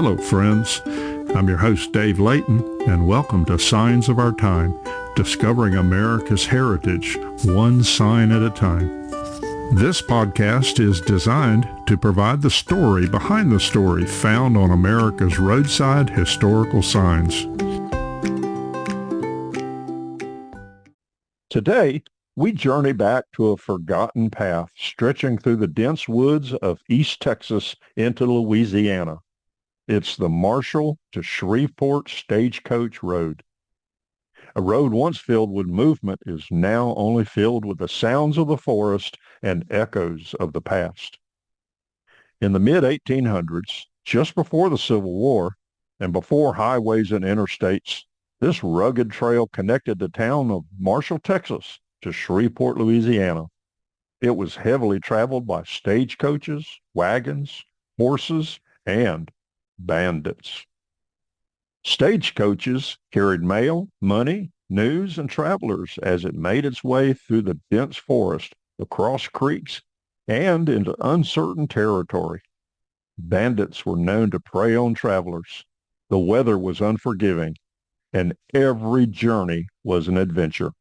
Hello, friends. I'm your host, Dave Layton, and welcome to Signs of Our Time, discovering America's heritage, one sign at a time. This podcast is designed to provide the story behind the story found on America's roadside historical signs. Today, we journey back to a forgotten path stretching through the dense woods of East Texas into Louisiana. It's the Marshall to Shreveport Stagecoach Road. A road once filled with movement is now only filled with the sounds of the forest and echoes of the past. In the mid-1800s, just before the Civil War and before highways and interstates, this rugged trail connected the town of Marshall, Texas to Shreveport, Louisiana. It was heavily traveled by stagecoaches, wagons, horses, and bandits. Stagecoaches carried mail, money, news, and travelers as it made its way through the dense forest, across creeks, and into uncertain territory. Bandits were known to prey on travelers. The weather was unforgiving, and every journey was an adventure.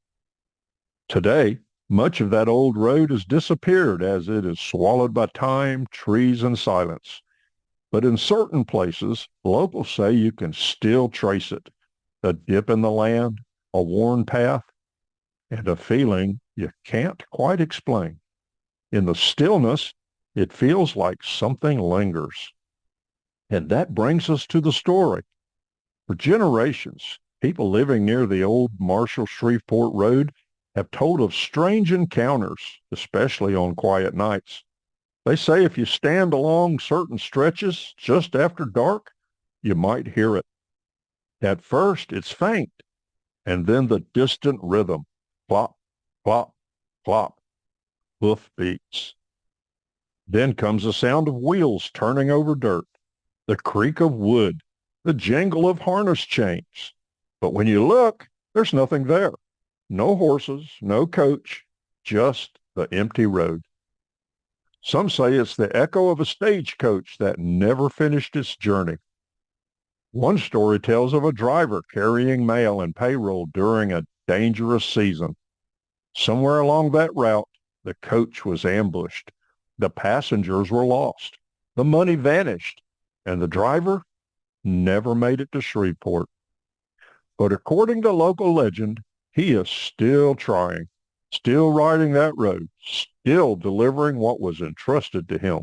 Today, much of that old road has disappeared as it is swallowed by time, trees, and silence. But in certain places, locals say you can still trace it. A dip in the land, a worn path, and a feeling you can't quite explain. In the stillness, it feels like something lingers. And that brings us to the story. For generations, people living near the old Marshall-Shreveport Road have told of strange encounters, especially on quiet nights. They say if you stand along certain stretches just after dark, you might hear it. At first, it's faint, and then the distant rhythm, plop, plop, plop, hoofbeats. Then comes the sound of wheels turning over dirt, the creak of wood, the jingle of harness chains. But when you look, there's nothing there. No horses, no coach, just the empty road. Some say it's the echo of a stagecoach that never finished its journey. One story tells of a driver carrying mail and payroll during a dangerous season. Somewhere along that route, the coach was ambushed. The passengers were lost. The money vanished, and the driver never made it to Shreveport. But according to local legend, he is still trying, still riding that road, still delivering what was entrusted to him.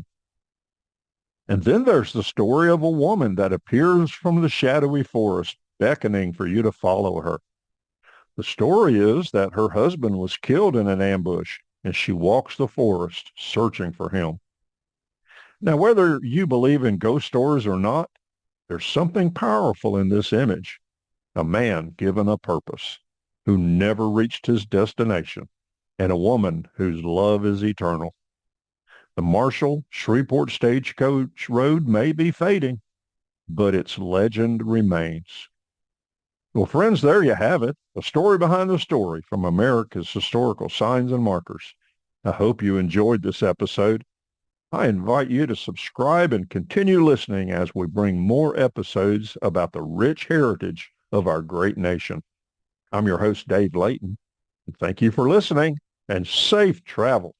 And then there's the story of a woman that appears from the shadowy forest, beckoning for you to follow her. The story is that her husband was killed in an ambush, and she walks the forest searching for him. Now, whether you believe in ghost stories or not, there's something powerful in this image. A man given a purpose, who never reached his destination, and a woman whose love is eternal. The Marshall-Shreveport Stagecoach Road may be fading, but its legend remains. Well, friends, there you have it, a story behind the story from America's historical signs and markers. I hope you enjoyed this episode. I invite you to subscribe and continue listening as we bring more episodes about the rich heritage of our great nation. I'm your host, Dave Layton. Thank you for listening, and safe travels.